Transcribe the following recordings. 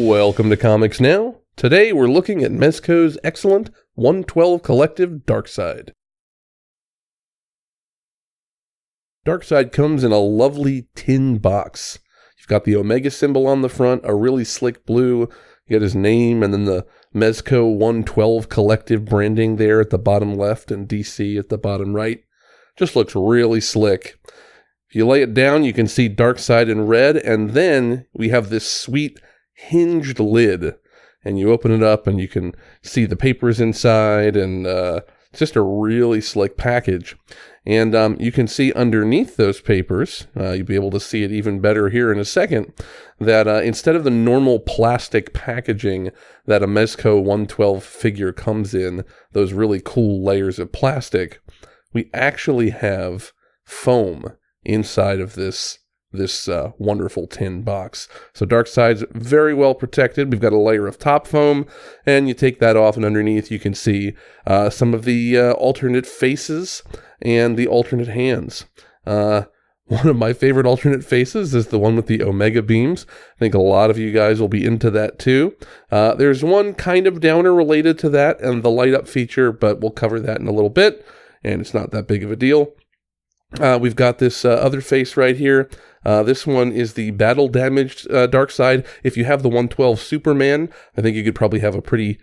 Welcome to Comics Now. Today we're looking at Mezco's excellent 112 Collective Darkseid. Darkseid comes in a lovely tin box. You've got the Omega symbol on the front, a really slick blue. You got his name and then the Mezco 112 Collective branding there at the bottom left and DC at the bottom right. Just looks really slick. If you lay it down, you can see Darkseid in red, and then we have this sweet hinged lid, and you open it up and you can see the papers inside, and it's just a really slick package. And you can see underneath those papers, you'll be able to see it even better here in a second, that instead of the normal plastic packaging that a Mezco 112 figure comes in, those really cool layers of plastic, we actually have foam inside of this wonderful tin box. So Darkseid's very well protected. We've got a layer of top foam, and you take that off, and underneath you can see some of the alternate faces and the alternate hands. One of my favorite alternate faces is the one with the Omega beams. I think a lot of you guys will be into that too. There's one kind of downer related to that and the light up feature, but we'll cover that in a little bit, and it's not that big of a deal. We've got this other face right here. This one is the battle-damaged Darkseid. If you have the 112 Superman, I think you could probably have a pretty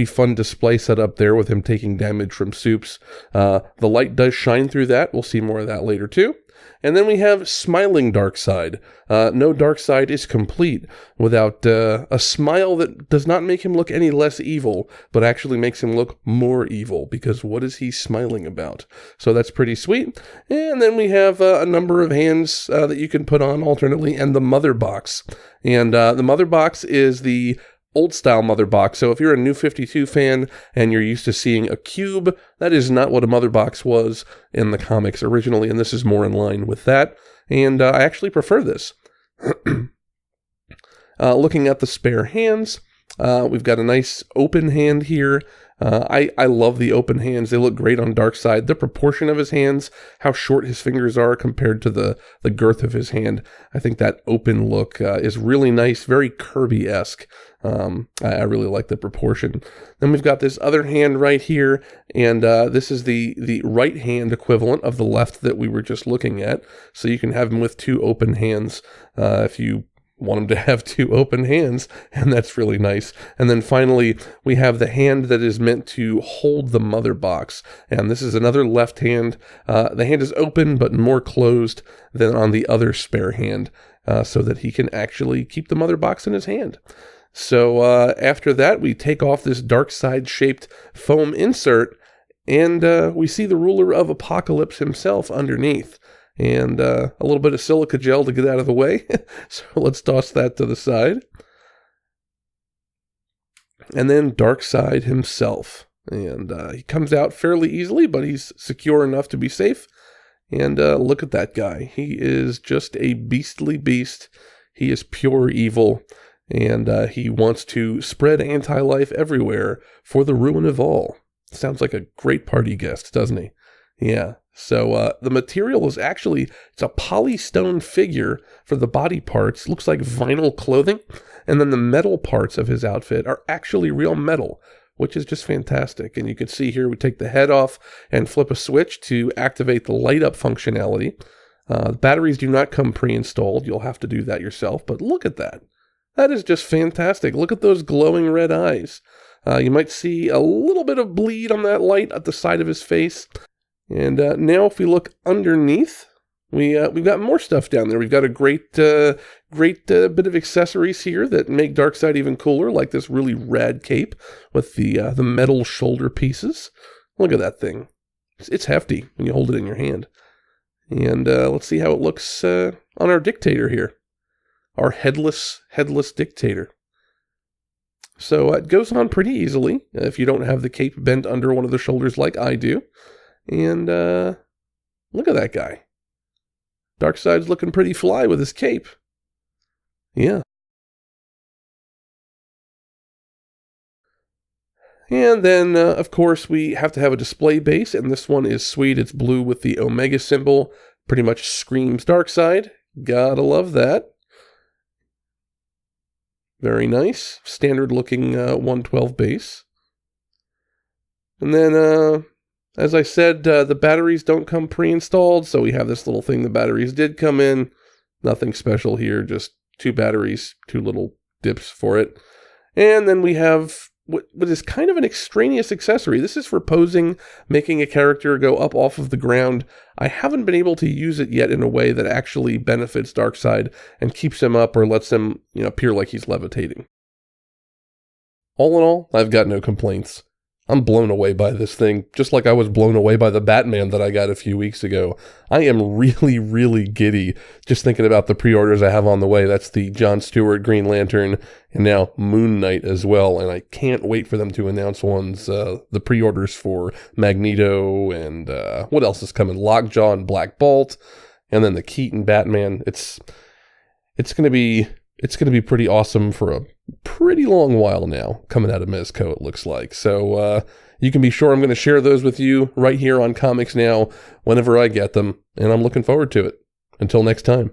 fun display set up there with him taking damage from supes. The light does shine through that. We'll see more of that later too. And then we have Smiling Darkseid. No Darkseid is complete without a smile that does not make him look any less evil, but actually makes him look more evil, because what is he smiling about? So that's pretty sweet. And then we have a number of hands that you can put on alternately, and the mother box. And the mother box is the old style mother box. So if you're a New 52 fan and you're used to seeing a cube, that is not what a mother box was in the comics originally, and this is more in line with that. And I actually prefer this. Looking at the spare hands, we've got a nice open hand here. I love the open hands. They look great on Darkseid. The proportion of his hands, how short his fingers are compared to the girth of his hand. I think that open look is really nice, very Kirby-esque. I really like the proportion. Then we've got this other hand right here, and this is the right hand equivalent of the left that we were just looking at. So you can have him with two open hands if you want him to have two open hands, and that's really nice. And then finally, we have the hand that is meant to hold the mother box, and this is another left hand. The hand is open, but more closed than on the other spare hand, so that he can actually keep the mother box in his hand. So after that, we take off this Darkseid-shaped foam insert, and we see the ruler of Apokolips himself underneath. And a little bit of silica gel to get out of the way. So let's toss that to the side. And then Darkseid himself. And he comes out fairly easily, but he's secure enough to be safe. And look at that guy. He is just a beastly beast. He is pure evil. And he wants to spread anti-life everywhere for the ruin of all. Sounds like a great party guest, doesn't he? Yeah. So the material is actually, it's a polystone figure for the body parts. Looks like vinyl clothing. And then the metal parts of his outfit are actually real metal, which is just fantastic. And you can see here we take the head off and flip a switch to activate the light up functionality. The batteries do not come pre-installed. You'll have to do that yourself. But look at that. That is just fantastic. Look at those glowing red eyes. You might see a little bit of bleed on that light at the side of his face. And now if we look underneath, we've got more stuff down there. We've got a great bit of accessories here that make Darkseid even cooler, like this really rad cape with the metal shoulder pieces. Look at that thing. It's hefty when you hold it in your hand. And let's see how it looks on our dictator here. Our headless dictator. So it goes on pretty easily if you don't have the cape bent under one of the shoulders like I do. And look at that guy. Darkseid's looking pretty fly with his cape. Yeah. And then, of course, we have to have a display base, and this one is sweet. It's blue with the Omega symbol. Pretty much screams Darkseid. Gotta love that. Very nice. Standard looking 112 base. And then, as I said, the batteries don't come pre-installed, so we have this little thing the batteries did come in. Nothing special here, just 2 batteries, 2 little dips for it. And then we have what is kind of an extraneous accessory. This is for posing, making a character go up off of the ground. I haven't been able to use it yet in a way that actually benefits Darkseid and keeps him up or lets him, appear like he's levitating. All in all, I've got no complaints. I'm blown away by this thing, just like I was blown away by the Batman that I got a few weeks ago. I am really, really giddy just thinking about the pre-orders I have on the way. That's the Jon Stewart Green Lantern and now Moon Knight as well, and I can't wait for them to announce the pre-orders for Magneto and what else is coming? Lockjaw and Black Bolt, and then the Keaton Batman. It's going to be pretty awesome for a pretty long while now, coming out of Mezco, it looks like. So you can be sure I'm going to share those with you right here on Comics Now whenever I get them, and I'm looking forward to it. Until next time.